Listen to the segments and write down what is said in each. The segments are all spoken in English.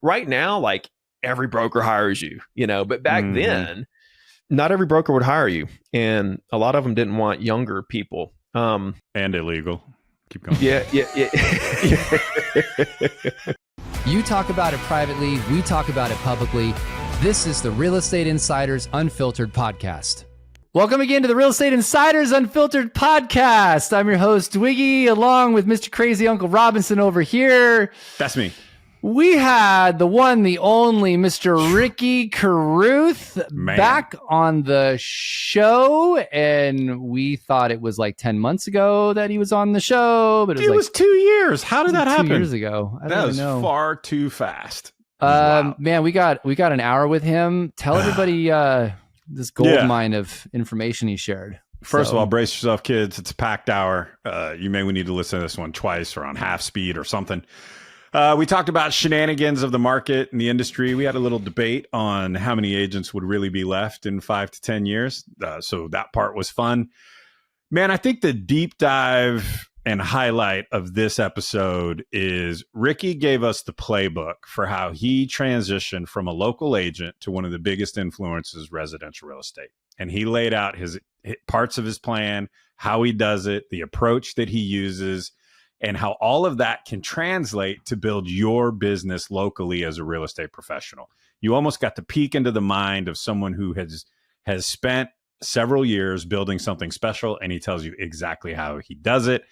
right now, like every broker hires you, but back then, not every broker would hire you. And a lot of them didn't want younger people. And illegal. Keep going. Yeah. You talk about it privately, we talk about it publicly. This is the Real Estate Insiders Unfiltered Podcast. Welcome again to the Real Estate Insiders Unfiltered Podcast. I'm your host, Wiggy, along with Mr. Crazy Uncle Robinson over here. That's me. We had the one, the only Mr. Ricky Carruth back on the show, and we thought it was like 10 months ago that he was on the show, but it was 2 years. How did that happen? 2 years ago. That was far too fast. Man, we got an hour with him. Tell everybody this gold mine of information he shared. First of all, brace yourself, kids. It's a packed hour. You may need to listen to this one twice or on half speed or something. We talked about shenanigans of the market and the industry. We had a little debate on how many agents would really be left in 5 to 10 years. So that part was fun. Man, I think the deep dive and highlight of this episode is Ricky gave us the playbook for how he transitioned from a local agent to one of the biggest influences residential real estate. And he laid out his parts of his plan, how he does it, the approach that he uses, and how all of that can translate to build your business locally as a real estate professional. You almost got to peek into the mind of someone who has spent several years building something special, and he tells you exactly how he does it.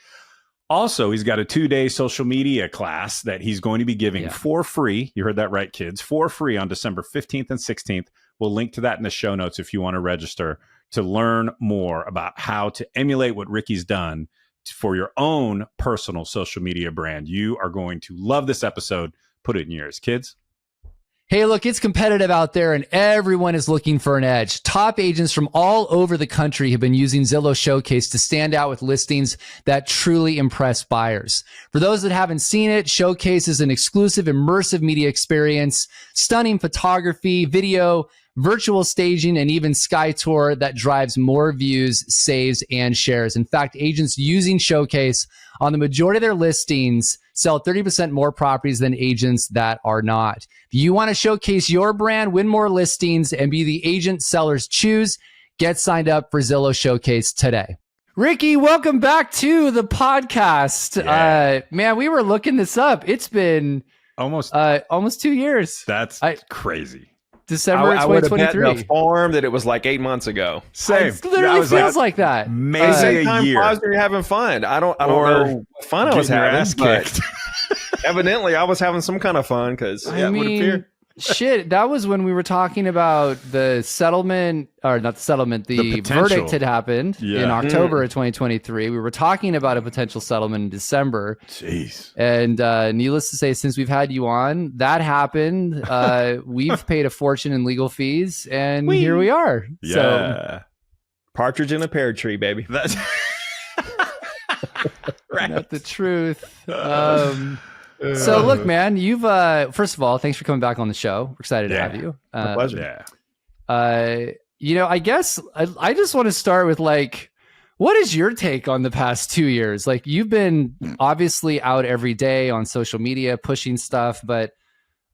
Also, he's got a 2-day social media class that he's going to be giving for free. You heard that right, kids, for free on December 15th and 16th. We'll link to that in the show notes if you want to register to learn more about how to emulate what Ricky's done for your own personal social media brand. You are going to love this episode. Put it in yours, kids. Hey, look, it's competitive out there and everyone is looking for an edge. Top agents from all over the country have been using Zillow Showcase to stand out with listings that truly impress buyers. For those that haven't seen it, Showcase is an exclusive immersive media experience, stunning photography, video, virtual staging, and even SkyTour that drives more views, saves, and shares. In fact, agents using Showcase on the majority of their listings sell 30% more properties than agents that are not. If you want to showcase your brand, win more listings, and be the agent sellers choose, get signed up for Zillow Showcase today. Ricky, welcome back to the podcast. Yeah. Man, we were looking this up. It's been almost 2 years. That's crazy. December 2023. I would have bet the farm that it was like 8 months ago. Same. It literally feels like that. Maybe a year. You're having fun. I don't know what fun I was having, but evidently I was having some kind of fun because I mean, shit, that was when we were talking about the settlement, or not the settlement, the verdict had happened in October of 2023. We were talking about a potential settlement in December. Jeez. And needless to say, since we've had you on, that happened. We've paid a fortune in legal fees, and here we are. Yeah. So, partridge in a pear tree, baby. That's right. Not the truth. So look, man, you've first of all, thanks for coming back on the show. We're excited to have you. My pleasure. I guess I just want to start with like, what is your take on the past 2 years? Like, you've been obviously out every day on social media pushing stuff, but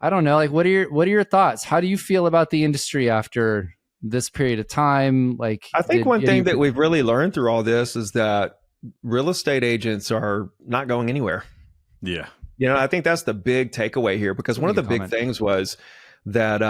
I don't know, like, what are your thoughts? How do you feel about the industry after this period of time? Like, I think one thing that we've really learned through all this is that real estate agents are not going anywhere. Yeah. I think that's the big takeaway here, because one of the big things was that,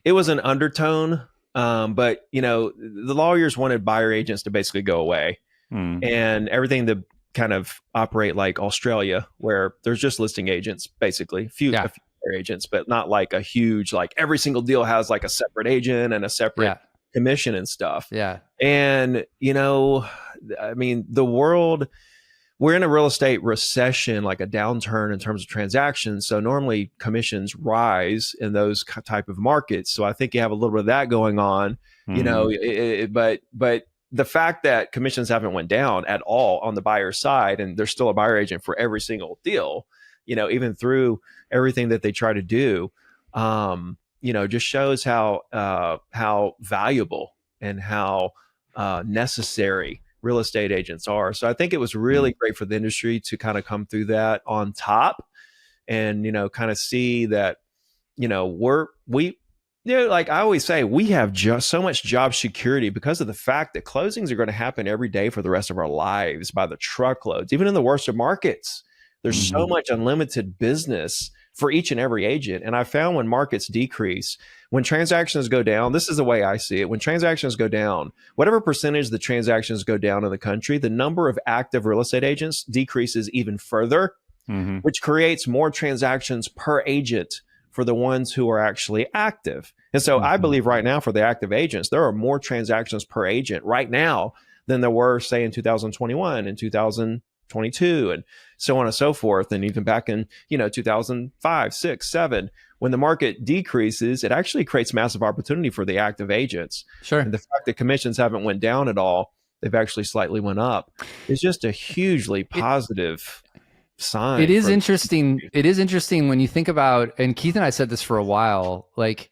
it was an undertone, but, the lawyers wanted buyer agents to basically go away and everything to kind of operate like Australia, where there's just listing agents, basically, a few buyer agents, but not like a huge, like every single deal has like a separate agent and a separate commission and stuff. Yeah. And, the world, we're in a real estate recession, like a downturn in terms of transactions. So normally commissions rise in those type of markets. So I think you have a little bit of that going on, but the fact that commissions haven't went down at all on the buyer side, and there's still a buyer agent for every single deal, even through everything that they try to do, just shows how valuable and how necessary real estate agents are. So I think it was really great for the industry to kind of come through that on top. and, kind of see that, like I always say, we have just so much job security because of the fact that closings are going to happen every day for the rest of our lives by the truckloads. Even in the worst of markets, there's so much unlimited business for each and every agent. And I found when markets decrease, when transactions go down, this is the way I see it. When transactions go down, whatever percentage the transactions go down in the country, the number of active real estate agents decreases even further, which creates more transactions per agent for the ones who are actually active. And so I believe right now for the active agents, there are more transactions per agent right now than there were, say, in 2021 and 2022 and so on and so forth. And even back in, 2005, 6, 7, when the market decreases, it actually creates massive opportunity for the active agents. Sure. And the fact that commissions haven't went down at all, they've actually slightly went up, is just a hugely positive sign. It is interesting. It is interesting when you think about, and Keith and I said this for a while, like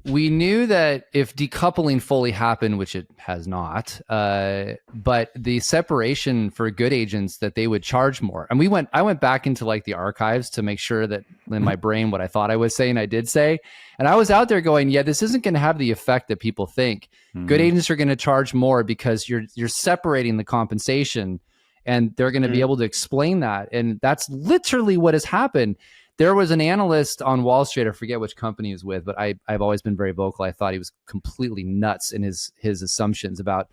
we knew that if decoupling fully happened, which it has not, but the separation for good agents, that they would charge more. And I went back into like the archives to make sure that in my brain, what I thought I was saying, I did say. And I was out there going, yeah, this isn't going to have the effect that people think. Good agents are going to charge more because you're separating the compensation, and they're going to be able to explain that. And that's literally what has happened. There was an analyst on Wall Street, I forget which company he was with, but I've always been very vocal. I thought he was completely nuts in his assumptions about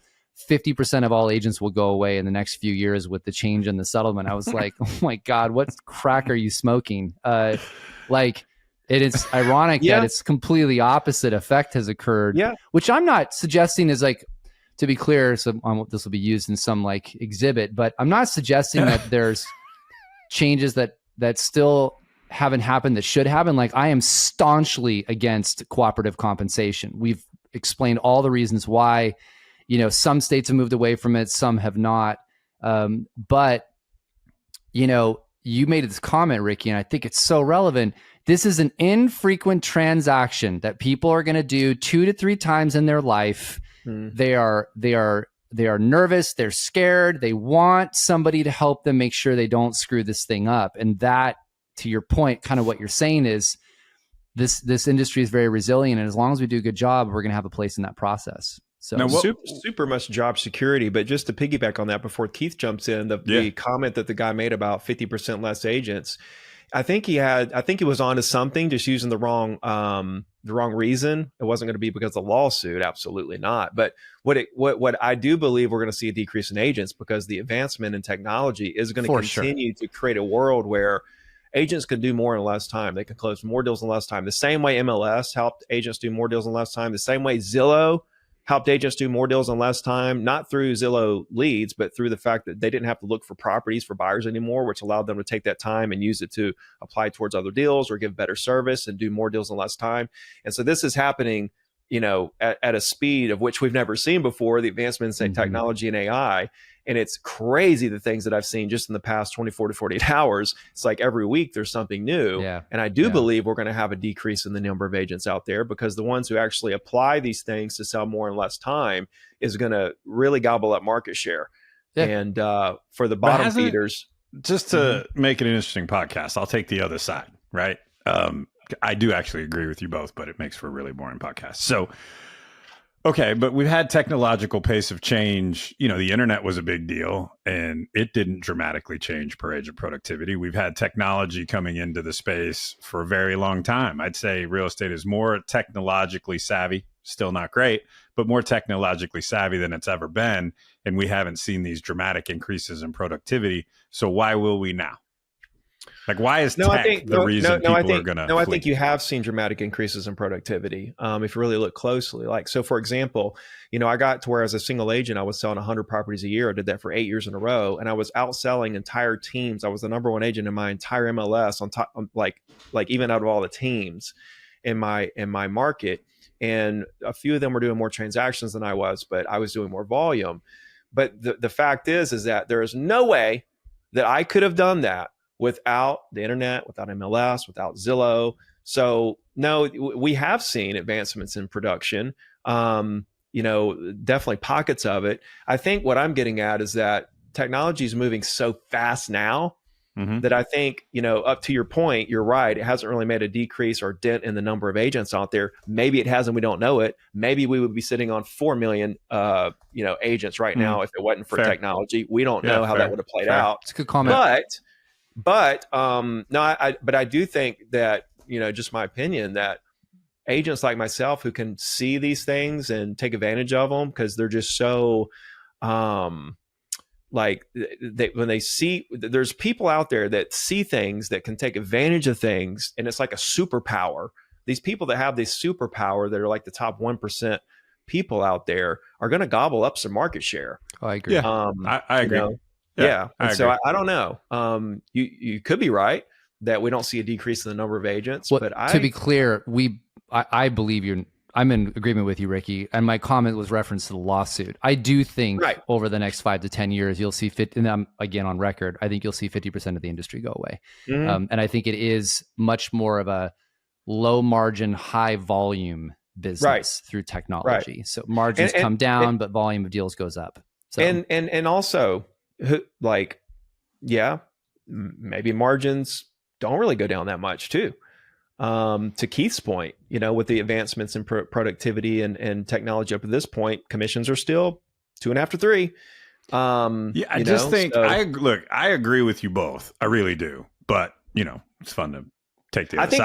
50% of all agents will go away in the next few years with the change in the settlement. I was like, oh my God, what crack are you smoking? Like, it is ironic that it's completely opposite effect has occurred, which I'm not suggesting is like, to be clear, so this will be used in some like exhibit, but I'm not suggesting that there's changes that still haven't happened that should happen. Like, I am staunchly against cooperative compensation. We've explained all the reasons why, some states have moved away from it, some have not. But, you made this comment, Ricky, and I think it's so relevant. This is an infrequent transaction that people are going to do 2 to 3 times in their life. They are nervous. They're scared. They want somebody to help them make sure they don't screw this thing up. And that, to your point, kind of what you're saying is this industry is very resilient. And as long as we do a good job, we're going to have a place in that process. So now, super much job security. But just to piggyback on that before Keith jumps in, the comment that the guy made about 50% less agents, I think he was onto something, just using the wrong reason. It wasn't going to be because of the lawsuit. Absolutely not. But what I do believe, we're going to see a decrease in agents because the advancement in technology is going to continue to create a world where agents can do more in less time. They can close more deals in less time. The same way MLS helped agents do more deals in less time. The same way Zillow helped agents do more deals in less time, not through Zillow leads, but through the fact that they didn't have to look for properties for buyers anymore, which allowed them to take that time and use it to apply towards other deals or give better service and do more deals in less time. And so this is happening, at a speed of which we've never seen before, the advancements in technology and AI. And it's crazy, the things that I've seen just in the past 24 to 48 hours. It's like every week there's something new. Yeah. And I do believe we're going to have a decrease in the number of agents out there, because the ones who actually apply these things to sell more in less time is going to really gobble up market share. Yeah. And for the bottom feeders. Just to make it an interesting podcast, I'll take the other side, right? I do actually agree with you both, but it makes for a really boring podcast. So, okay, but we've had technological pace of change. The internet was a big deal, and it didn't dramatically change per agent productivity. We've had technology coming into the space for a very long time. I'd say real estate is more technologically savvy, still not great, but more technologically savvy than it's ever been. And we haven't seen these dramatic increases in productivity. So why will we now? Like, why is tech the reason people are going to? No, I think you have seen dramatic increases in productivity. If you really look closely, like, so for example, I got to where as a single agent, I was selling 100 properties a year. I did that for 8 years in a row. And I was outselling entire teams. I was the number one agent in my entire MLS on top, like even out of all the teams in my market. And a few of them were doing more transactions than I was, but I was doing more volume. But the fact is that there is no way that I could have done that without the internet, without MLS, without Zillow. So no, we have seen advancements in production, definitely pockets of it. I think what I'm getting at is that technology is moving so fast now that I think, up to your point, you're right. It hasn't really made a decrease or dent in the number of agents out there. Maybe it has and we don't know it. Maybe we would be sitting on 4 million, agents right now if it wasn't for technology. We don't know how that would have played out. It's a good comment. But I do think that, just my opinion, that agents like myself who can see these things and take advantage of them because they're just so when they see, there's people out there that see things that can take advantage of things, and it's like a superpower. These people that have this superpower that are like the top 1% people out there are going to gobble up some market share. Oh, I agree. Yeah, I agree. And so I don't know. You could be right that we don't see a decrease in the number of agents, but to be clear, I believe I'm in agreement with you, Ricky. And my comment was reference to the lawsuit. I do think over the next 5 to 10 years, you'll see and I'm again on record, I think you'll see 50% of the industry go away. And I think it is much more of a low margin, high volume business through technology. So margins come down, but volume of deals goes up. So and also maybe margins don't really go down that much too. To Keith's point, with the advancements in productivity and technology up to this point, commissions are still 2.5 to 3. I just think I agree with you both. I really do. But it's fun to take the other side. I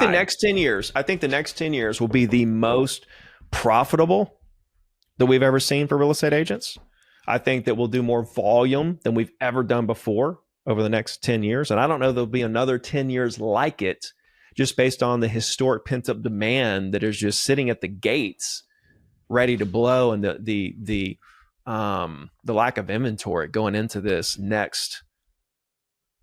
think the next 10 years will be the most profitable that we've ever seen for real estate agents. I think that we'll do more volume than we've ever done before over the next 10 years. And I don't know there'll be another 10 years like it, just based on the historic pent-up demand that is just sitting at the gates ready to blow, and the lack of inventory going into this next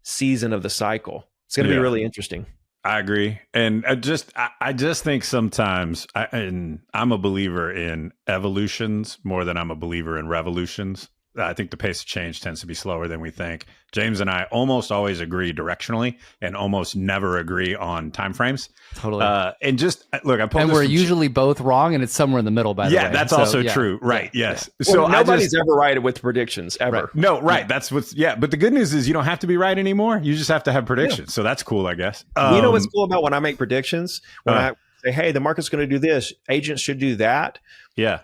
season of the cycle. It's going to be really interesting. I agree. And I just think sometimes, and I'm a believer in evolutions more than I'm a believer in revolutions. I think the pace of change tends to be slower than we think. James and I almost always agree directionally and almost never agree on timeframes. Totally. And just look, and we're usually both wrong, and it's somewhere in the middle, by the way. Yeah, that's also true. Right. Yeah. Yes. Yeah. Well, so nobody's ever right with predictions ever. Right. No, right. That's what's, but the good news is you don't have to be right anymore. You just have to have predictions. Yeah. So that's cool, I guess. You know what's cool about when I make predictions? When I say, hey, the market's going to do this, agents should do that. Yeah.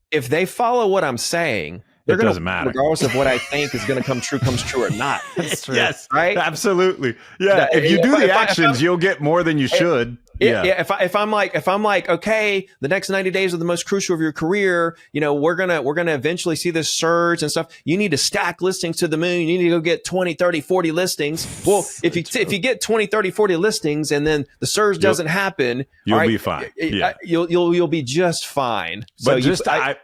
If they follow what I'm saying, it doesn't matter. Regardless of what I think is going to comes true or not. That's true. Yes, right? Absolutely. Yeah. If you do the actions, you'll get more than you should. Yeah. If I'm like, okay, the next 90 days are the most crucial of your career. We're gonna eventually see this surge and stuff. You need to stack listings to the moon. You need to go get 20, 30, 40 listings. Well, if you get 20, 30, 40 listings and then the surge doesn't happen, you'll be fine. Yeah. You'll be just fine. But I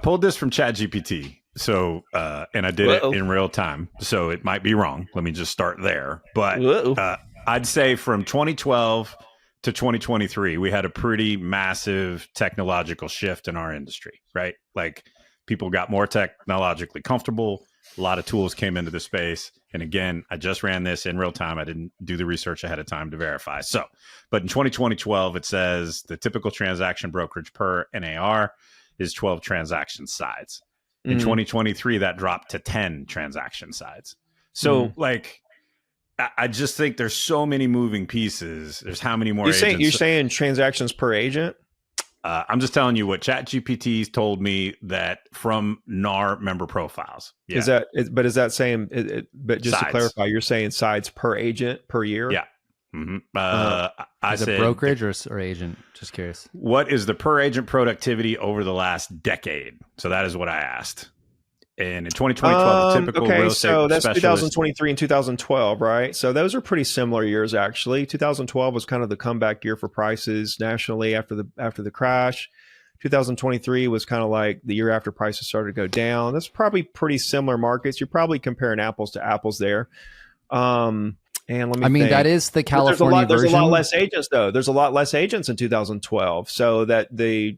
pulled this from ChatGPT. So, and I did it in real time, so it might be wrong. Let me just start there. But I'd say from 2012 to 2023, we had a pretty massive technological shift in our industry, right? Like people got more technologically comfortable. A lot of tools came into the space. And again, I just ran this in real time. I didn't do the research ahead of time to verify. So, but in 2012, it says the typical transaction brokerage per NAR is 12 transaction sides. In 2023, that dropped to 10 transaction sides. So, I just think there's so many moving pieces. There's how many more agents? You're saying transactions per agent? I'm just telling you what ChatGPT's told me that from NAR member profiles. Yeah. Is that saying? But just sides. To clarify, you're saying sides per agent per year? Yeah. Mm-hmm. I said brokerage or agent? Just curious. What is the per agent productivity over the last decade? So that is what I asked. And in 2012, the typical real estate so that's specialist, 2023 and 2012, right? So those are pretty similar years, actually. 2012 was kind of the comeback year for prices nationally after the crash. 2023 was kind of like the year after prices started to go down. That's probably pretty similar markets. You're probably comparing apples to apples there. And let me think. That is the California version. There's a lot less agents, though. There's a lot less agents in 2012. So that the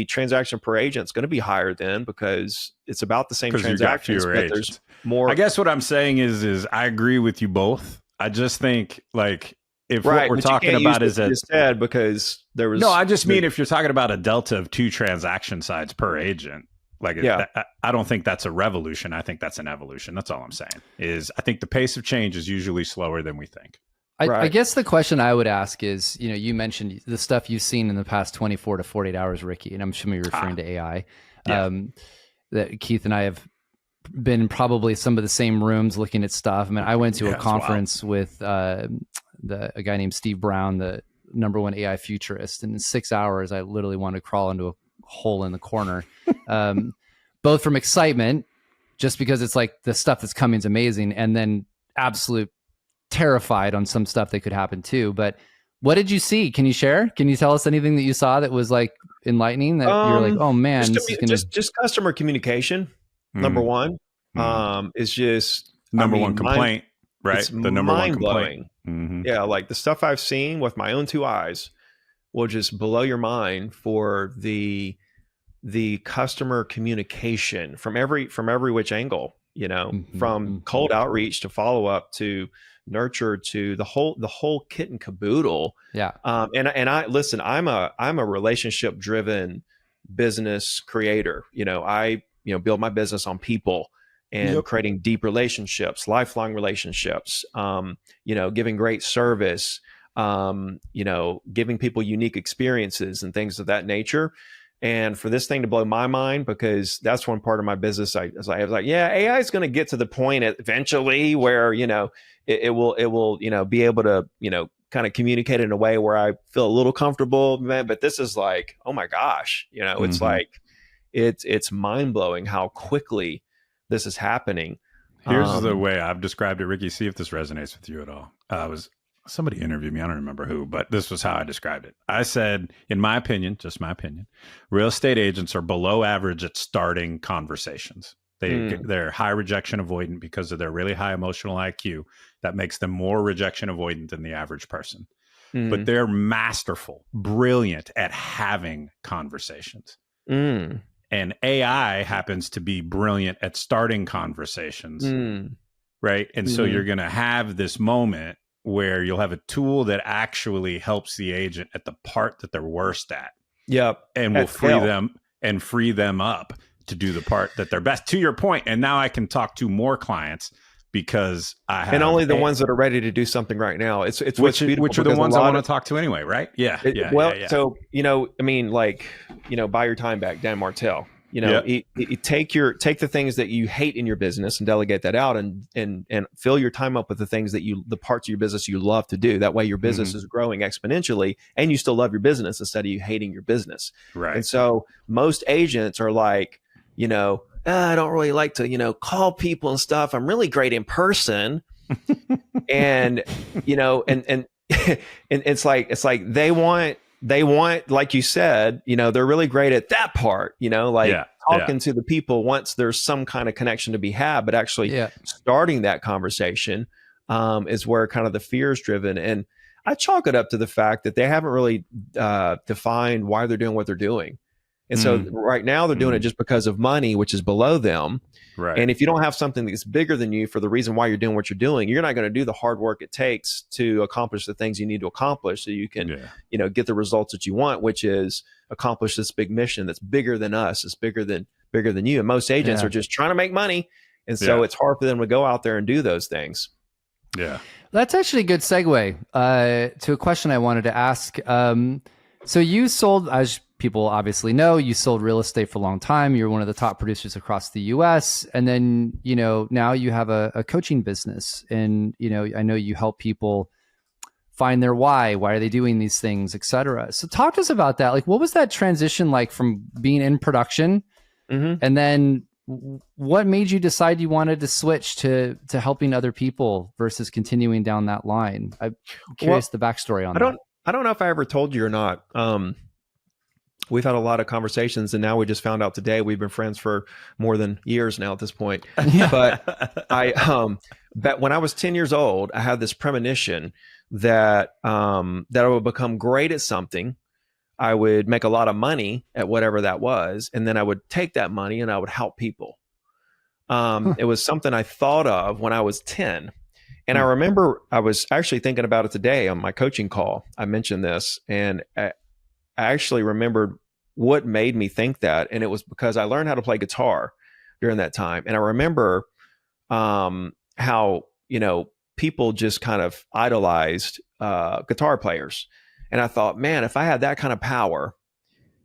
transaction per agent is going to be higher then because it's about the same transactions, but there's more. I guess what I'm saying is I agree with you both. I just think what we're talking about is because there was I just mean if you're talking about a delta of 2 transaction sides per agent. Like, I don't think that's a revolution. I think that's an evolution. That's all I'm saying. I think the pace of change is usually slower than we think. I guess the question I would ask is, you mentioned the stuff you've seen in the past 24 to 48 hours, Ricky, and I'm assuming you're referring to AI. Yeah. That Keith and I have been in probably some of the same rooms looking at stuff. I mean, I went to a conference with a guy named Steve Brown, the #1 AI futurist, and in 6 hours, I literally wanted to crawl into a hole in the corner, both from excitement, just because it's like the stuff that's coming is amazing, and then absolute terrified on some stuff that could happen too. But what did you see? Can you share? Can you tell us anything that you saw that was like enlightening, that you're like, oh man, just customer communication. Number one, is just number one complaint, right? It's the number one mind-blowing. complaint. Yeah, like the stuff I've seen with my own 2 eyes will just blow your mind for the customer communication from every which angle, from cold outreach to follow up to nurture to the whole kit and caboodle. Yeah. And I listen, I'm a relationship driven business creator. I build my business on people and creating deep relationships, lifelong relationships, giving great service, giving people unique experiences and things of that nature. And for this thing to blow my mind, because that's one part of my business, I was like, yeah, AI is going to get to the point eventually where, it will, be able to, kind of communicate in a way where I feel a little comfortable, man. But this is like, oh my gosh, it's like, it's mind blowing how quickly this is happening. Here's the way I've described it, Ricky. See if this resonates with you at all. Somebody interviewed me. I don't remember who, but this was how I described it. I said, in my opinion, just my opinion, real estate agents are below average at starting conversations. They're high rejection avoidant because of their really high emotional IQ. That makes them more rejection avoidant than the average person. But they're masterful, brilliant at having conversations. And AI happens to be brilliant at starting conversations, right? And so you're going to have this moment where you'll have a tool that actually helps the agent at the part that they're worst at. Yep. And will free them up to do the part that they're best. To your point, and now I can talk to more clients because I have, and only the ones that are ready to do something right now. It's which are the ones I want to talk to anyway, right? Yeah. So buy your time back, Dan Martell. You take the things that you hate in your business and delegate that out, and fill your time up with the parts of your business you love to do. That way your business is growing exponentially and you still love your business instead of you hating your business. Right. And so most agents are like, I don't really like to, call people and stuff. I'm really great in person. And, and it's like they want, like you said, they're really great at that part, talking to the people once there's some kind of connection to be had, but actually starting that conversation is where kind of the fear is driven. And I chalk it up to the fact that they haven't really defined why they're doing what they're doing. And so right now they're doing it just because of money, which is below them. Right. And if you don't have something that's bigger than you for the reason why you're doing what you're doing, you're not going to do the hard work it takes to accomplish the things you need to accomplish so you can, get the results that you want, which is accomplish this big mission that's bigger than us. It's bigger than you. And most agents are just trying to make money. And so it's hard for them to go out there and do those things. Yeah. That's actually a good segue to a question I wanted to ask. So you sold, as people obviously know, you sold real estate for a long time. You're one of the top producers across the US. And then, now you have a coaching business, and, I know you help people find their why are they doing these things, et cetera. So talk to us about that. Like, what was that transition like from being in production? And then what made you decide you wanted to switch to helping other people versus continuing down that line? I'm curious the backstory on that. I don't know if I ever told you or not. We've had a lot of conversations, and now we just found out today we've been friends for more than years now at this point. But but when I was 10 years old, I had this premonition that I would become great at something. I would make a lot of money at whatever that was, and then I would take that money and I would help people. It was something I thought of when I was 10. And I remember I was actually thinking about it today on my coaching call. I mentioned this, and I actually remembered what made me think that. And it was because I learned how to play guitar during that time. And I remember how, people just kind of idolized guitar players. And I thought, man, if I had that kind of power,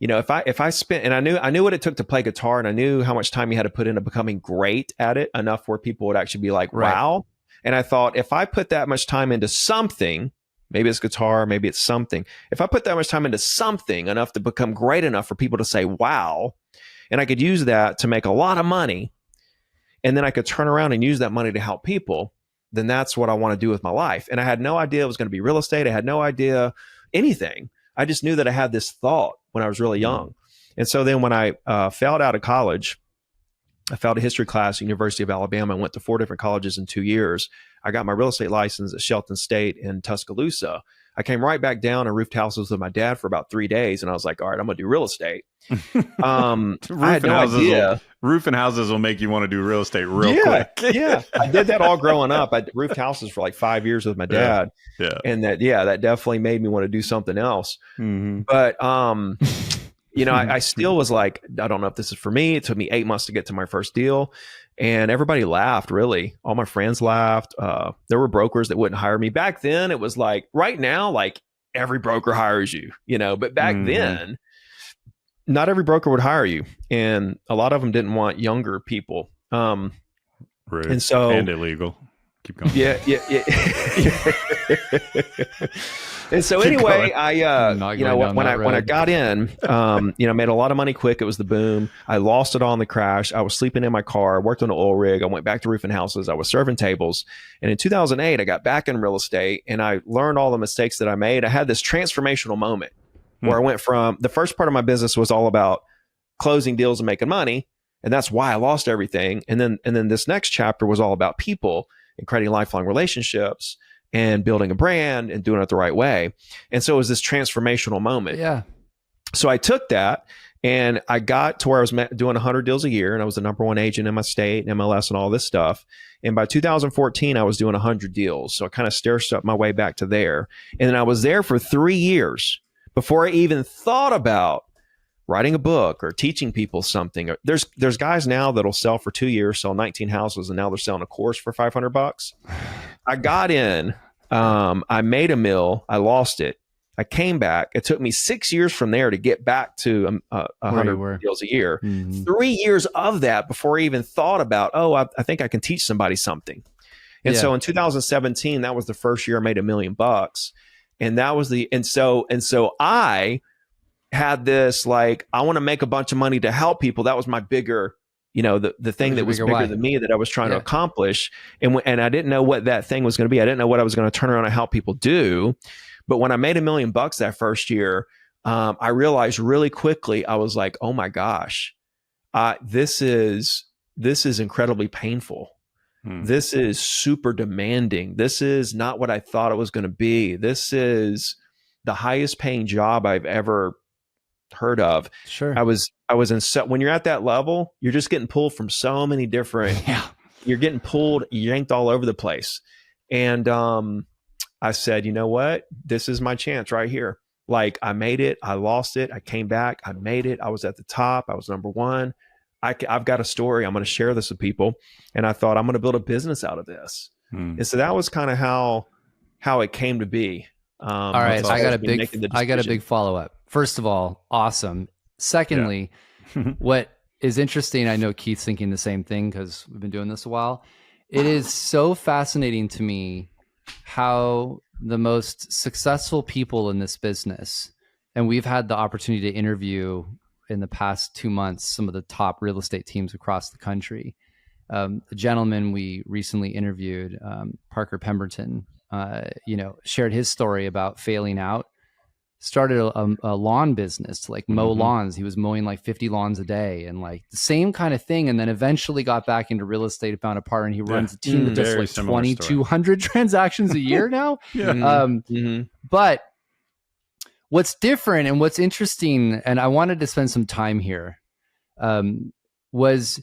if I spent, and I knew what it took to play guitar, and I knew how much time you had to put into becoming great at it, enough where people would actually be like, wow. And I thought, if I put that much time into something, maybe it's guitar, maybe it's something. If I put that much time into something enough to become great enough for people to say, wow, and I could use that to make a lot of money, and then I could turn around and use that money to help people, then that's what I want to do with my life. And I had no idea it was going to be real estate. I had no idea anything. I just knew that I had this thought when I was really young. And so then when I failed out of college, I failed a history class at University of Alabama. I went to 4 different colleges in 2 years. I got my real estate license at Shelton State in Tuscaloosa. I came right back down and roofed houses with my dad for about 3 days. And I was like, all right, I'm going to do real estate. I had no idea. Roofing houses will make you want to do real estate real quick. Yeah. I did that all growing up. I roofed houses for like 5 years with my dad. Yeah. And that definitely made me want to do something else. Mm-hmm. But, I still was like, I don't know if this is for me. It took me 8 months to get to my first deal. And everybody laughed, really. All my friends laughed. There were brokers that wouldn't hire me. Back then, it was like, right now, like every broker hires you, but back then, not every broker would hire you. And a lot of them didn't want younger people. Right. And so, and illegal. Keep going. Yeah. And so anyway, when I got in, made a lot of money quick. It was the boom. I lost it all in the crash. I was sleeping in my car. I worked on an oil rig. I went back to roofing houses. I was serving tables. And in 2008, I got back in real estate, and I learned all the mistakes that I made. I had this transformational moment where I went from, the first part of my business was all about closing deals and making money. And that's why I lost everything. And then this next chapter was all about people and creating lifelong relationships and building a brand and doing it the right way. And so it was this transformational moment. Yeah. So I took that and I got to where I was doing 100 deals a year, and I was the number one agent in my state, MLS, and all this stuff. And by 2014, I was doing 100 deals. So I kind of stair-stepped my way back to there. And then I was there for 3 years before I even thought about writing a book or teaching people something. There's guys now that'll sell for 2 years, sell 19 houses, and now they're selling a course for $500. I got in, I made a mill, I lost it. I came back. It took me 6 years from there to get back to 100 deals a year. Mm-hmm. 3 years of that before I even thought about, I think I can teach somebody something. And so in 2017, that was the first year I made $1 million. And that was so I had this, like, I want to make a bunch of money to help people. That was my bigger, the thing that was bigger than me that I was trying to accomplish. And I didn't know what that thing was going to be. I didn't know what I was going to turn around and help people do. But when I made $1 million that first year, I realized really quickly, I was like, oh my gosh, this is incredibly painful. This is super demanding. This is not what I thought it was going to be. This is the highest paying job I've ever heard of. Sure. I was when you're at that level, you're just getting pulled from so many different, you're getting pulled, yanked all over the place. And I said, you know what? This is my chance right here. Like, I made it, I lost it, I came back, I made it, I was at the top, I was number one. I've got a story, I'm going to share this with people. And I thought, I'm going to build a business out of this. And so that was kind of how it came to be. All right, I got a big follow-up. First of all, awesome. Secondly, what is interesting, I know Keith's thinking the same thing because we've been doing this a while. It is so fascinating to me how the most successful people in this business, and we've had the opportunity to interview in the past 2 months some of the top real estate teams across the country. The gentleman we recently interviewed, Parker Pemberton, shared his story about failing out, started a lawn business to like mow lawns. He was mowing like 50 lawns a day and like the same kind of thing. And then eventually got back into real estate and found a partner, and he runs a team that does like 2,200 transactions a year now. But what's different and what's interesting, and I wanted to spend some time here, was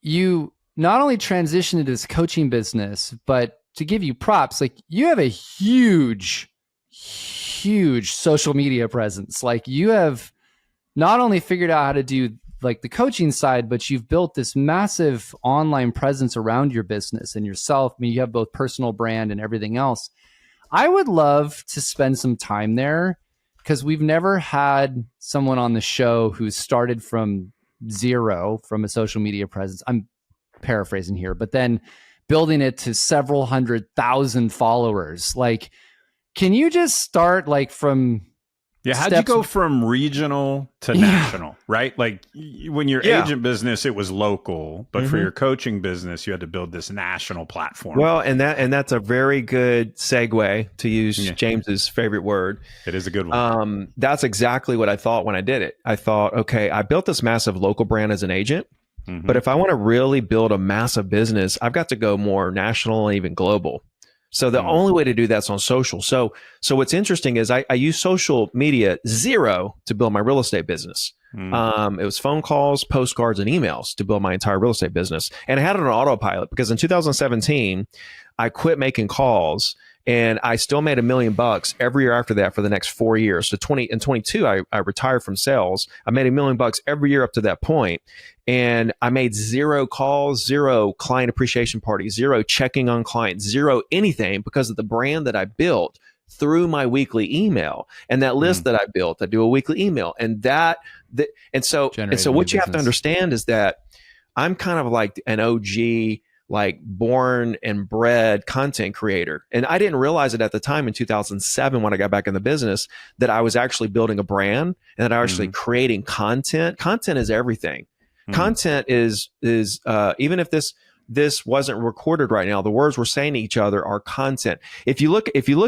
you not only transitioned into this coaching business, but to give you props, like you have a huge social media presence. Like you have not only figured out how to do like the coaching side, but you've built this massive online presence around your business and yourself. I mean, you have both personal brand and everything else. I would love to spend some time there because we've never had someone on the show who started from zero from a social media presence. I'm paraphrasing here, but then building it to several 100,000 followers. Like, can you just start like from... Yeah, how'd you go from regional to national, right? Like when your agent business, it was local, but for your coaching business, you had to build this national platform. Well, and that's a very good segue, to use James's favorite word. It is a good one. That's exactly what I thought when I did it. I thought, okay, I built this massive local brand as an agent, but if I want to really build a massive business, I've got to go more national and even global. So the only way to do that's on social. So what's interesting is I use social media zero to build my real estate business. It was phone calls, postcards, and emails to build my entire real estate business. And I had it on autopilot because in 2017, I quit making calls and I still made $1 million every year after that for the next 4 years. So in 22, I retired from sales. I made $1 million every year up to that point. And I made 0 calls, 0 client appreciation parties, 0 checking on clients, 0 anything because of the brand that I built through my weekly email and that list that I built. I do a weekly email, and so what you have to understand is that I'm kind of like an OG, like born and bred content creator. And I didn't realize it at the time in 2007 when I got back in the business that I was actually building a brand and that I was actually creating content. Content is everything. Content is even if this wasn't recorded right now, the words we're saying to each other are content. If you look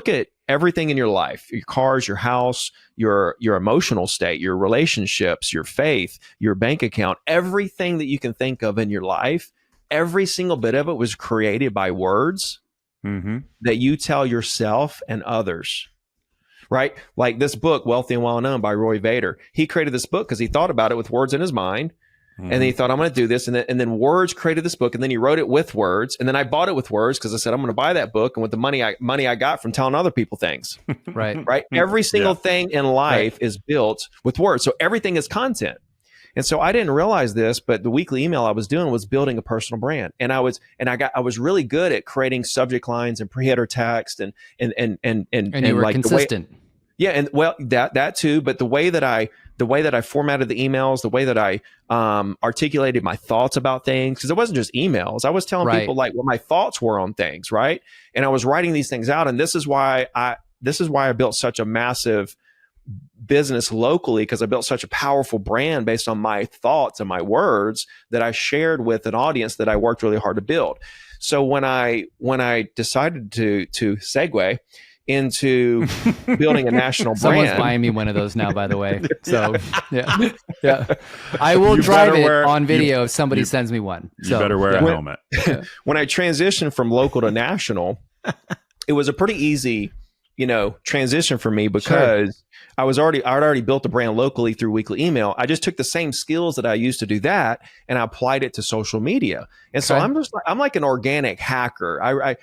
at everything in your life, your cars, your house, your emotional state, your relationships, your faith, your bank account, everything that you can think of in your life, every single bit of it was created by words that you tell yourself and others. Right? Like this book, Wealthy and Well Known by Roy Vader. He created this book because he thought about it with words in his mind. And then he thought, I'm going to do this. And then words created this book. And then he wrote it with words. And then I bought it with words because I said, I'm going to buy that book. And with the money I got from telling other people things. Right. Every single thing in life is built with words. So everything is content. And so I didn't realize this, but the weekly email I was doing was building a personal brand. And I was really good at creating subject lines and pre-header text and you were like consistent. And well, that too, but the way that I formatted the emails, the way that I articulated my thoughts about things, because it wasn't just emails. I was telling people like what my thoughts were on things, right? And I was writing these things out, and this is why I built such a massive business locally, because I built such a powerful brand based on my thoughts and my words that I shared with an audience that I worked really hard to build. So when I decided to segue into building a national brand. Someone's buying me one of those now, by the way. So yeah. I will drive it on video if somebody sends me one. You better wear a helmet. When I transitioned from local to national, it was a pretty easy, transition for me because I'd already built a brand locally through weekly email. I just took the same skills that I used to do that and I applied it to social media. And so I'm like an organic hacker. I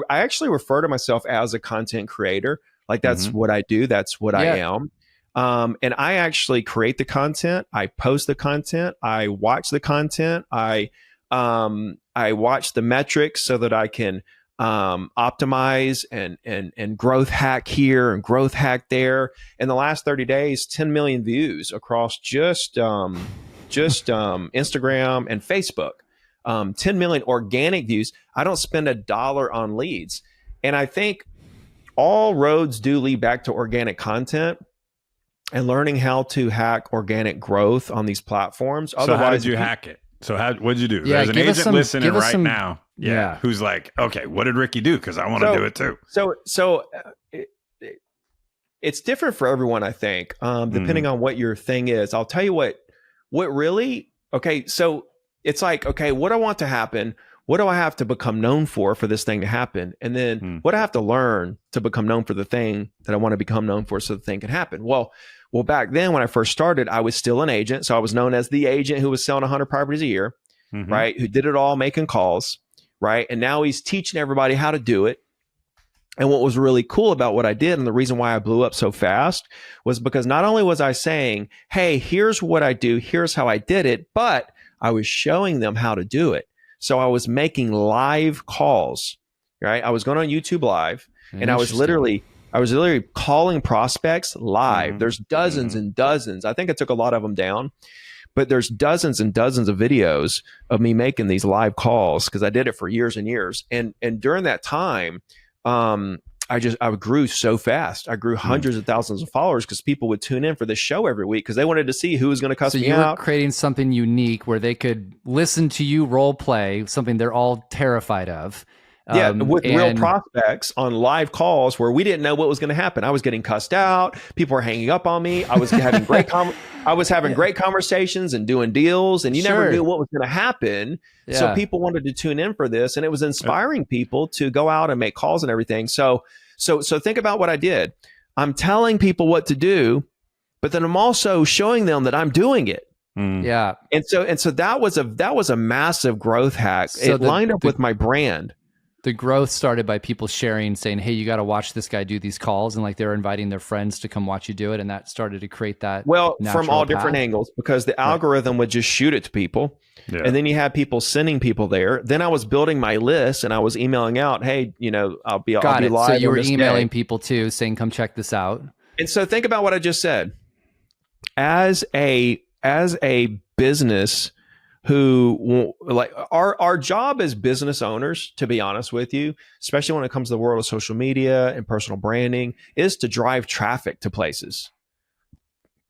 actually refer to myself as a content creator. Like that's what I do. That's what I am. And I actually create the content. I post the content. I watch the content. I watch the metrics so that I can optimize and growth hack here and growth hack there. In the last 30 days, 10 million views across just Instagram and Facebook. 10 million organic views. I don't spend $1 on leads. And I think all roads do lead back to organic content and learning how to hack organic growth on these platforms. So how did you hack it? So what did you do? There's an agent listening right now. Yeah. Who's like, okay, what did Ricky do? Because I want to do it too. So it's different for everyone, I think, depending on what your thing is. I'll tell you what really, okay, so it's like, okay, what do I want to happen? What do I have to become known for this thing to happen? And then what do I have to learn to become known for the thing that I want to become known for so the thing can happen? Well, back then when I first started, I was still an agent. So I was known as the agent who was selling 100 properties a year, right? Who did it all, making calls, right? And now he's teaching everybody how to do it. And what was really cool about what I did, and the reason why I blew up so fast, was because not only was I saying, hey, here's what I do, here's how I did it, but I was showing them how to do it. So I was making live calls, right? I was going on YouTube Live, and I was literally calling prospects live. There's dozens and dozens. I think I took a lot of them down, but there's dozens and dozens of videos of me making these live calls because I did it for years and years. And during that time, I grew so fast. I grew hundreds of thousands of followers because people would tune in for this show every week because they wanted to see who was going to cuss me out. So you were creating something unique where they could listen to you role play something they're all terrified of. With real prospects on live calls where we didn't know what was going to happen. I was getting cussed out. People were hanging up on me. I was having great conversations and doing deals, and you never knew what was going to happen. Yeah. So people wanted to tune in for this, and it was inspiring people to go out and make calls and everything. So think about what I did. I'm telling people what to do, but then I'm also showing them that I'm doing it. Yeah. And so that was a massive growth hack. So it lined up with my brand. The growth started by people sharing, saying, hey, you got to watch this guy do these calls. And like they're inviting their friends to come watch you do it. And that started to create that. Well, from all different angles, because the algorithm would just shoot it to people. Yeah. And then you had people sending people there. Then I was building my list and I was emailing out, hey, I'll be live. So you were emailing people too, saying, come check this out. And so think about what I just said. As a business who, like, our job as business owners, to be honest with you, especially when it comes to the world of social media and personal branding, is to drive traffic to places.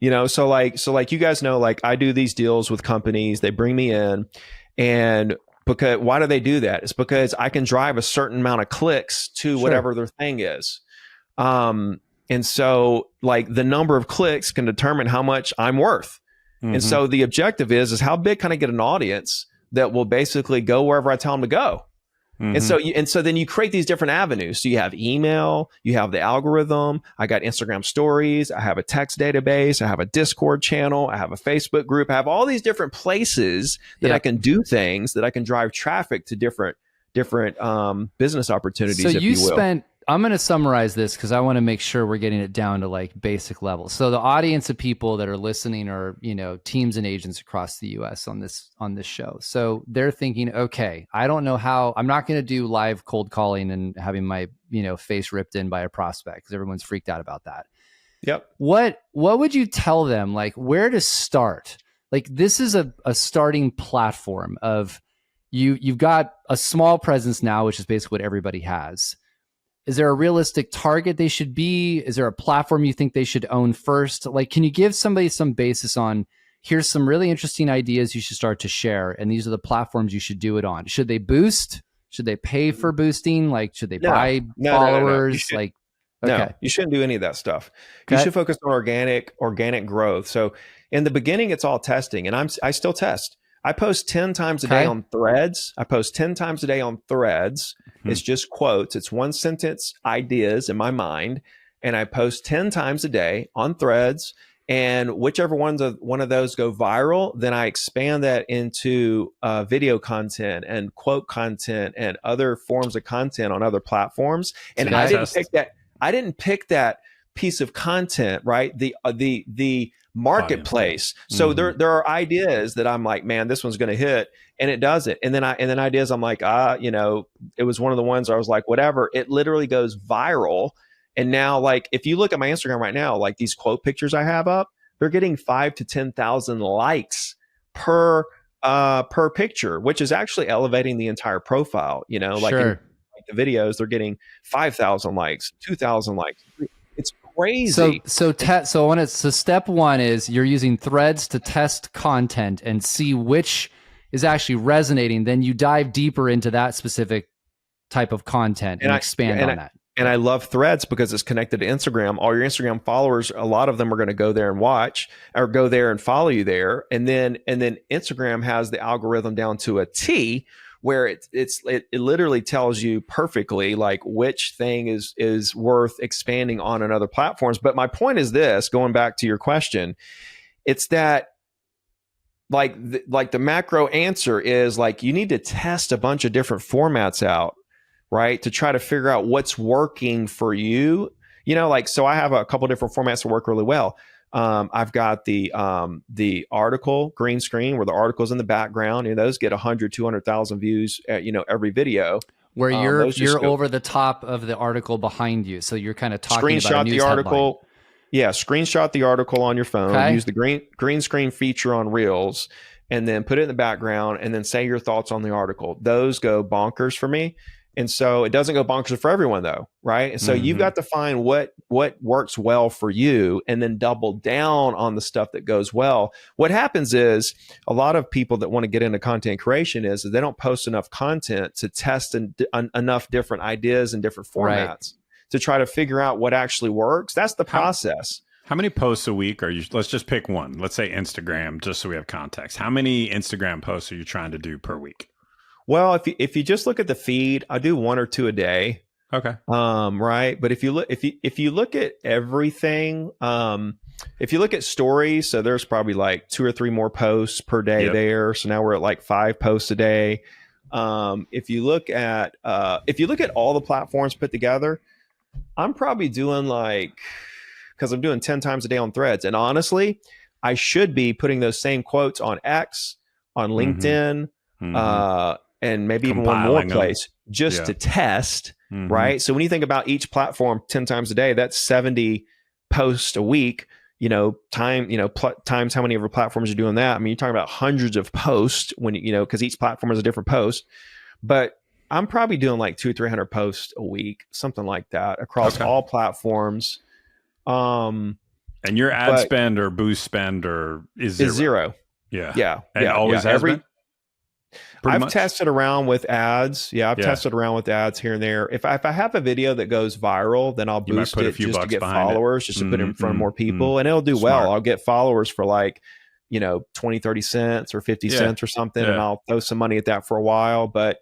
So like you guys know, like I do these deals with companies, they bring me in, and because why do they do that? It's because I can drive a certain amount of clicks to whatever their thing is. And so like the number of clicks can determine how much I'm worth. And so the objective is how big can I get an audience that will basically go wherever I tell them to go. And so then you create these different avenues. So you have email, you have the algorithm. I got Instagram stories. I have a text database. I have a Discord channel. I have a Facebook group. I have all these different places that I can do things that I can drive traffic to different business opportunities. So if you will. I'm going to summarize this because I want to make sure we're getting it down to like basic levels. So the audience of people that are listening are, teams and agents across the US on this show. So they're thinking, okay, I don't know how, I'm not going to do live cold calling and having my, face ripped in by a prospect because everyone's freaked out about that. Yep. What would you tell them? Like where to start? Like this is a starting platform of you've got a small presence now, which is basically what everybody has. Is there a realistic target they should be? Is there a platform you think they should own first? Like, can you give somebody some basis on, here's some really interesting ideas you should start to share, and these are the platforms you should do it on? Should they boost? Should they pay for boosting? Like, should they buy followers? No. No, you shouldn't do any of that stuff. You should focus on organic growth. So in the beginning, it's all testing, and I still test. I post 10 times a day on Threads. It's just quotes. It's one sentence ideas in my mind. And I post 10 times a day on Threads. And whichever one of those go viral, then I expand that into video content and quote content and other forms of content on other platforms. And I didn't pick that piece of content, right? The marketplace. So there are ideas that I'm like, man, this one's going to hit, and it does it. And then ideas I'm like, it was one of the ones where I was like, whatever. It literally goes viral. And now, like, if you look at my Instagram right now, like these quote pictures I have up, they're getting 5,000 to 10,000 likes per picture, which is actually elevating the entire profile. Like in the videos, they're getting 5,000 likes, 2,000 likes. It's crazy. So step one is you're using Threads to test content and see which is actually resonating. Then you dive deeper into that specific type of content and expand on that. And I love Threads because it's connected to Instagram. All your Instagram followers, a lot of them are going to go there and watch or go there and follow you there. And then Instagram has the algorithm down to a T, where it literally tells you perfectly like which thing is worth expanding on other platforms. But my point is this, going back to your question, it's that like the macro answer is like you need to test a bunch of different formats out right? To try to figure out what's working for you. You know, like, so I have a couple different formats that work really well. I've got the article green screen where the article's in the background, and those get 100, 200,000 views at, you know, every video. Where you're over the top of the article behind you. So you're kind of talking about a news the article. headline. Yeah, screenshot the article on your phone, Okay. use the green screen feature on Reels, and then put it in the background, and then say your thoughts on the article. Those go bonkers for me. And so it doesn't go bonkers for everyone though, right? And so you've got to find what works well for you and then double down on the stuff that goes well. What happens is a lot of people that want to get into content creation is that they don't post enough content to test enough different ideas and different formats to try to figure out what actually works. That's the process. How many posts a week are you? Let's just pick one. Let's say Instagram, just so we have context. How many Instagram posts are you trying to do per week? Well, if you just look at the feed, I do 1 or 2 a day. Okay. Right. But if you look at everything, if you look at stories, so there's probably like 2 or 3 more posts per day there. So now we're at like 5 posts a day. If you look at all the platforms put together, I'm probably doing because I'm doing 10 times a day on Threads. And honestly, I should be putting those same quotes on X, on LinkedIn, and maybe even one more place just to test, right? So when you think about each platform 10 times a day, that's 70 posts a week, you know, times how many of your platforms are doing that. I mean, you're talking about hundreds of posts when, you know, because each platform is a different post. But I'm probably doing like 200 or 300 posts a week, something like that across all platforms. And your ad spend or boost spend is zero. Yeah. And always has been? I've tested around with ads. Yeah, I've tested around with ads here and there. If I have a video that goes viral, then I'll boost it just to get followers, just to put it in front of more people. And it'll do well. I'll get followers for like, you know, 20, 30 cents or 50 cents or something. And I'll throw some money at that for a while. But,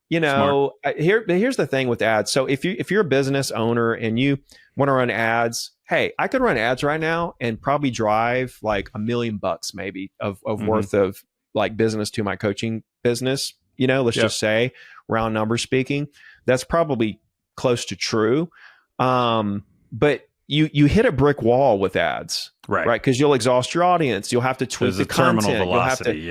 you know, here's the thing with ads. So if you're a business owner and you want to run ads, hey, I could run ads right now and probably drive like $1 million maybe of worth of like business to my coaching business, you know, let's just say round numbers speaking, that's probably close to true. But you hit a brick wall with ads, right? Because you'll exhaust your audience. You'll have to tweak the content. Terminal velocity.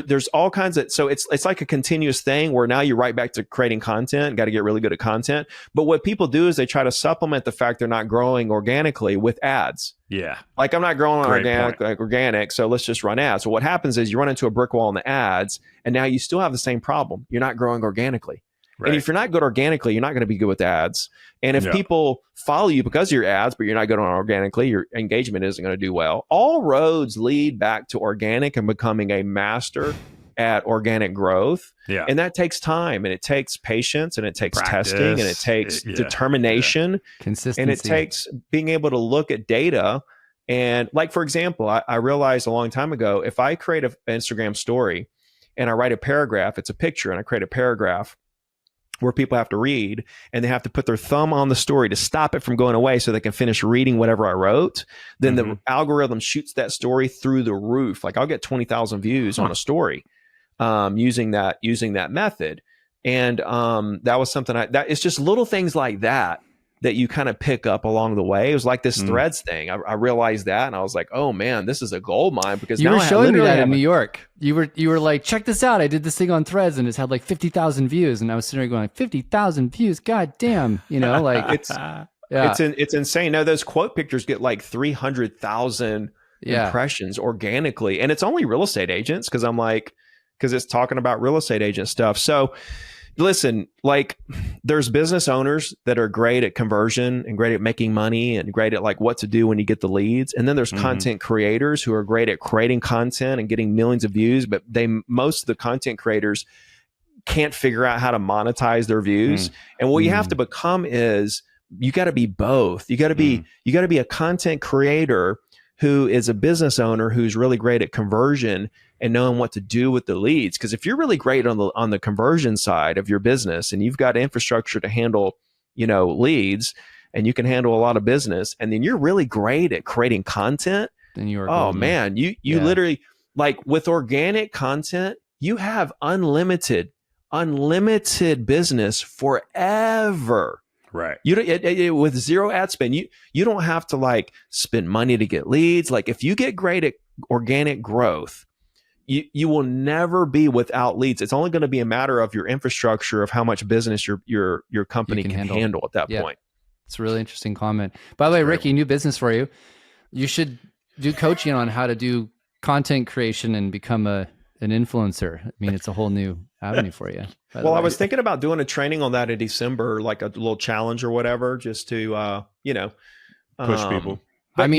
There's all kinds of, so it's like a continuous thing where now you're right back to creating content, got to get really good at content. But what people do is they try to supplement the fact they're not growing organically with ads. Yeah. Like I'm not growing organic, so let's just run ads. So what happens is you run into a brick wall in the ads, and now you still have the same problem. You're not growing organically. Right. And if you're not good organically, you're not going to be good with ads. And if people follow you because of your ads, but you're not good on organically, your engagement isn't going to do well. All roads lead back to organic and becoming a master at organic growth. Yeah. And that takes time, and it takes patience, and it takes testing, and it takes determination, consistency, and it takes being able to look at data. And like, for example, I realized a long time ago, if I create an Instagram story and I write a paragraph, it's a picture, and I create a paragraph where people have to read, and they have to put their thumb on the story to stop it from going away so they can finish reading whatever I wrote, then the algorithm shoots that story through the roof. Like I'll get 20,000 views on a story using that method. And that was something it's just little things like that you kind of pick up along the way. It was like this Threads thing. I realized that, and I was like, oh man, this is a gold mine, because you were showing me that in New York. You were like, check this out. I did this thing on Threads and it's had like 50,000 views. And I was sitting there going like 50,000 views. God damn. You know, like it's insane. No, those quote pictures get like 300,000 impressions organically. And it's only real estate agents. Cause it's talking about real estate agent stuff. So listen, like there's business owners that are great at conversion and great at making money and great at like what to do when you get the leads. And then there's content creators who are great at creating content and getting millions of views, but most of the content creators can't figure out how to monetize their views. And what you have to become is you got to be both. You got to be a content creator who is a business owner who's really great at conversion and knowing what to do with the leads. Because if you're really great on the conversion side of your business, and you've got infrastructure to handle, you know, leads, and you can handle a lot of business, and then you're really great at creating content, then you are you literally, like with organic content, you have unlimited unlimited business forever. Right. With zero ad spend, you don't have to like spend money to get leads. Like if you get great at organic growth, you will never be without leads. It's only going to be a matter of your infrastructure, of how much business your company can handle at that point. It's a really interesting comment. By the way, Ricky, new business for you. You should do coaching on how to do content creation and become an influencer. I mean, it's a whole new avenue for you. Well, I was thinking about doing a training on that in December, like a little challenge or whatever, just to, push people. But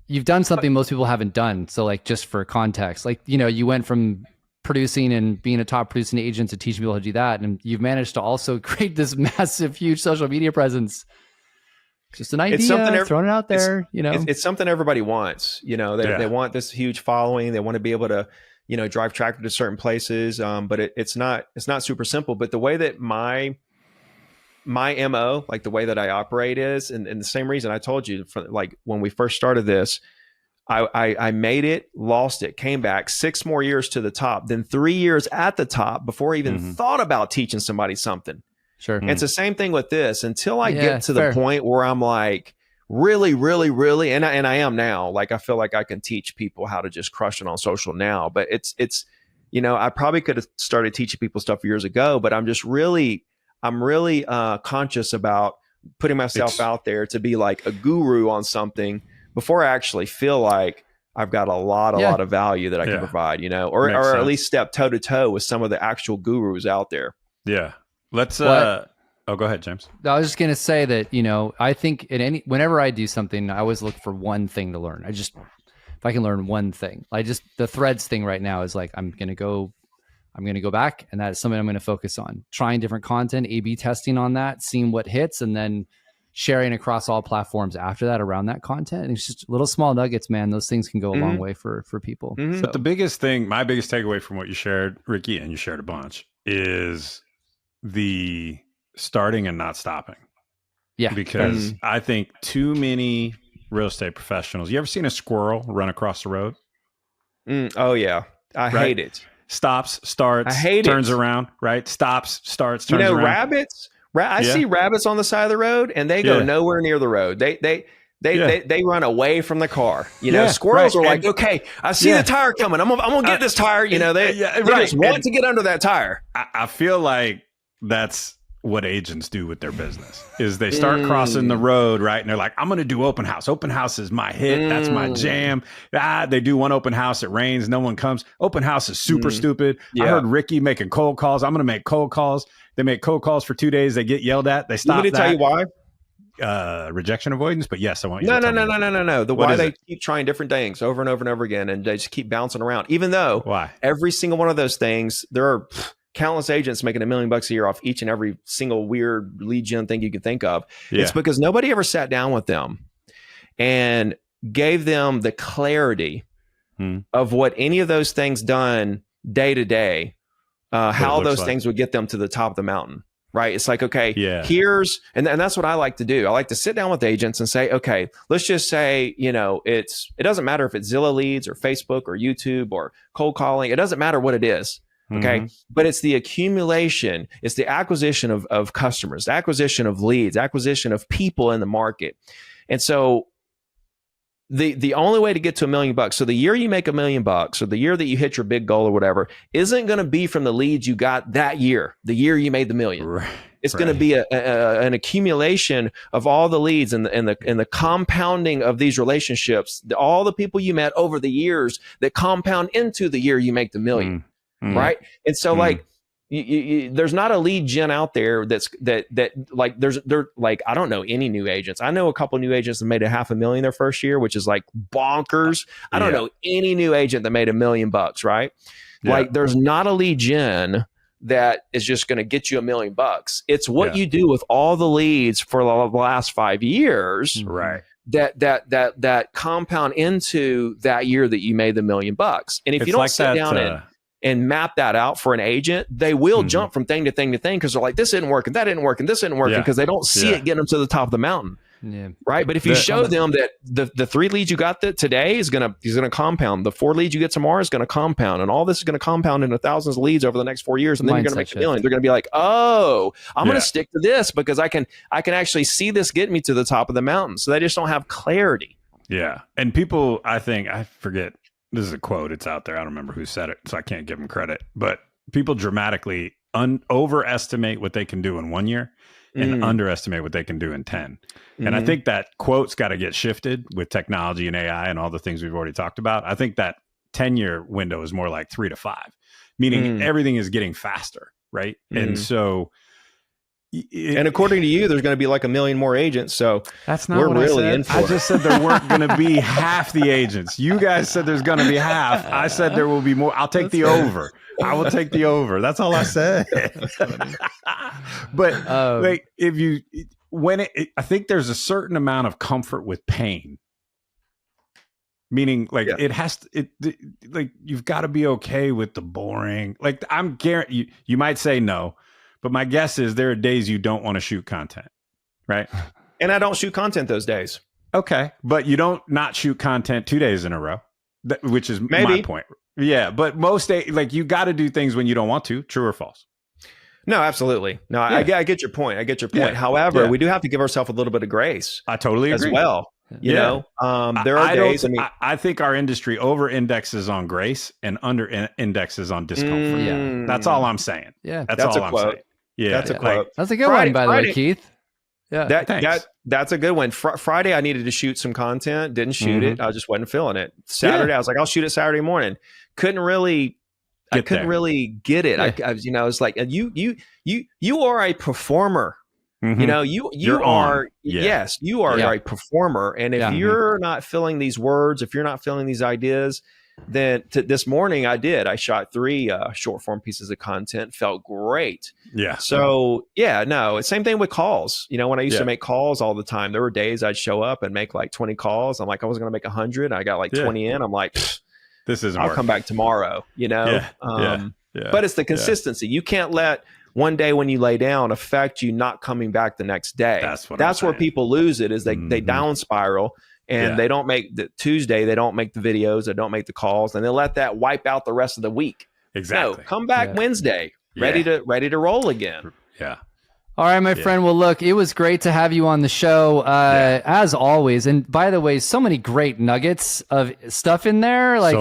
you've done something most people haven't done. So like, just for context, like, you went from producing and being a top producing agent to teaching people how to do that. And you've managed to also create this massive, huge social media presence. Just an idea, throwing it out there, It's something everybody wants. They want this huge following. They want to be able to, drive tractor to certain places. But it's not super simple. But the way that my MO, like the way that I operate is, and the same reason I told you, like when we first started this, I made it, lost it, came back 6 more years to the top, then 3 years at the top before I even thought about teaching somebody something. Sure. And it's the same thing with this. Until I get to the point where I'm like, really, really, really, and I am now, like, I feel like I can teach people how to just crush it on social now. But it's I probably could have started teaching people stuff years ago, but I'm really conscious about putting myself out there to be like a guru on something before I actually feel like I've got a lot of value that I can provide, or at least step toe to toe with some of the actual gurus out there. Yeah. Let's, go ahead, James. I was just going to say that, I think whenever I do something, I always look for one thing to learn. If I can learn one thing, the threads thing right now is like, I'm going to go back, and that is something I'm going to focus on, trying different content, A/B testing on that, seeing what hits, and then sharing across all platforms after that around that content. And it's just little small nuggets, man. Those things can go a long way for people. So. But the biggest thing, my biggest takeaway from what you shared, Ricky, and you shared a bunch, is the starting and not stopping. Yeah. Because I think too many real estate professionals, you ever seen a squirrel run across the road? Oh yeah. I hate it. Stops, starts, turns around, right? Stops, starts, turns around. Rabbits. I see rabbits on the side of the road, and they go nowhere near the road. They run away from the car. Squirrels are like, okay, I see the tire coming. I'm gonna get this tire. They just want to get under that tire. I feel like that's what agents do with their business. Is they start crossing the road, right? And they're like, I'm gonna do open house. Open house is my hit. That's my jam. They do one open house. It rains. No one comes. Open house is super stupid. Yeah. I heard Ricky making cold calls. I'm gonna make cold calls. They make cold calls for 2 days. They get yelled at. They stop. Let me tell you why. Rejection avoidance. But yes, I want you. No. The why they keep trying different things over and over and over again, and they just keep bouncing around. Even though every single one of those things, there are countless agents making $1 million a year off each and every single weird lead gen thing you can think of. Yeah. It's because nobody ever sat down with them and gave them the clarity of what any of those things done day to day. How those things would get them to the top of the mountain, right? It's like, okay, here's, and that's what I like to do. I like to sit down with agents and say, okay, let's just say, it doesn't matter if it's Zillow leads or Facebook or YouTube or cold calling. It doesn't matter what it is. Okay. But it's the accumulation, it's the acquisition of customers, the acquisition of leads, acquisition of people in the market. And so the only way to get to $1 million, so the year you make $1 million or the year that you hit your big goal or whatever, isn't going to be from the leads you got that year, the year you made the $1 million. Right. It's going to be an accumulation of all the leads and the compounding of these relationships, all the people you met over the years that compound into the year you make the $1 million. Right. And so like, there's not a lead gen out there that like they're like, I don't know any new agents. I know a couple of new agents that made $500,000 their first year, which is like bonkers. I don't know any new agent that made $1 million, right? Yeah. Like there's not a lead gen that is just going to get you $1 million. It's what you do with all the leads for the last 5 years. Right. That compound into that year that you made the $1 million. And if you don't sit down and map that out for an agent, they will jump from thing to thing to thing because they're like, this isn't working, that isn't working, this isn't working, because they don't see it getting them to the top of the mountain. Yeah. Right. But if you show them that the 3 leads you got today is gonna compound, the 4 leads you get tomorrow is gonna compound, and all this is gonna compound into thousands of leads over the next 4 years, and then you're gonna make $1 million. They're gonna be like, oh, I'm gonna stick to this because I can actually see this get me to the top of the mountain. So they just don't have clarity. Yeah. And people, I forget, this is a quote, it's out there. I don't remember who said it, so I can't give them credit. But people dramatically overestimate what they can do in 1 year and underestimate what they can do in 10. And I think that quote's got to get shifted with technology and AI and all the things we've already talked about. I think that 10-year window is more like 3 to 5, meaning everything is getting faster, right? And so... and according to you, there's going to be like 1 million more agents. So that's not what really I said. In for I just said there weren't going to be half the agents. You guys said there's going to be half. I said there will be more. I'll take the over. I will take the over. That's all I said. But like, I think there's a certain amount of comfort with pain. Meaning, like it has to. Like you've got to be okay with the boring. Like I'm guarantee you might say no. But my guess is there are days you don't want to shoot content, right? And I don't shoot content those days. Okay. But you don't not shoot content 2 days in a row, which is my point. Yeah. But most days, like you got to do things when you don't want to. True or false? No, absolutely. No, I get your point. I get your point. Yeah. However, we do have to give ourselves a little bit of grace. I totally agree. As well. You know, there are days. I think our industry over indexes on grace and under indexes on discomfort. Yeah. That's all I'm saying. Yeah. That's all I'm saying. Yeah, that's a quote. That's a good one, by the way, Keith. Yeah, that's a good one. Friday, I needed to shoot some content. Didn't shoot it. I just wasn't feeling it. Saturday, I was like, I'll shoot it Saturday morning. Couldn't really get it. Yeah. I was like, you are a performer. You know, you are. Yes, you are a performer. And if you're not feeling these words, if you're not feeling these ideas, then this morning I shot 3 short form pieces of content. Felt great. Yeah. So same thing with calls. You know, when I used to make calls all the time, there were days I'd show up and make like 20 calls. I'm like, I was going to make 100. I got like 20 in. I'm like, this isn't I'll working. come back tomorrow, you know? But it's the consistency. You can't let one day when you lay down affect you not coming back the next day. That's where people lose it, is they down spiral. And they don't make the Tuesday, they don't make the videos, they don't make the calls, and they let that wipe out the rest of the week. Exactly. No, come back Wednesday, ready to roll again. Yeah. All right, my friend. Well, look, it was great to have you on the show, as always. And by the way, so many great nuggets of stuff in there. Like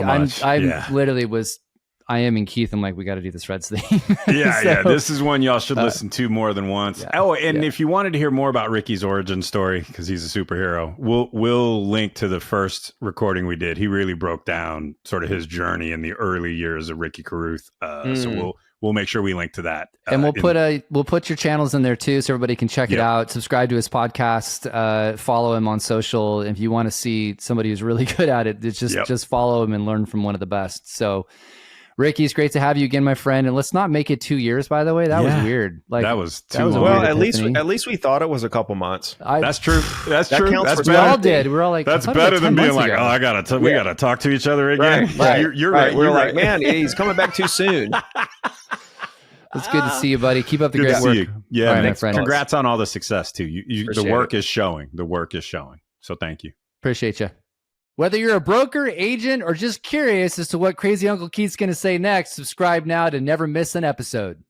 I am in Keith. I'm like, we got to do this Reds thing. This is one y'all should listen to more than once. Yeah, oh, and if you wanted to hear more about Ricky's origin story, because he's a superhero, we'll link to the first recording we did. He really broke down sort of his journey in the early years of Ricky Carruth. So we'll make sure we link to that. And we'll put your channels in there too, so everybody can check it out. Subscribe to his podcast. Follow him on social. If you want to see somebody who's really good at it, it's just follow him and learn from one of the best. So. Ricky, it's great to have you again, my friend. And let's not make it 2 years, by the way. That was weird. Like that was too long. Well, at least we thought it was a couple months. That's true. That's true. We all did. We're all like, that's better than being like, oh, we gotta talk to each other again. Right. You're right. We're like, man, he's coming back too soon. It's good to see you, buddy. Keep up the great work. Yeah, man. My friend. Congrats on all the success too. The work is showing. The work is showing. So thank you. Appreciate you. Whether you're a broker, agent, or just curious as to what Crazy Uncle Keith's going to say next, subscribe now to never miss an episode.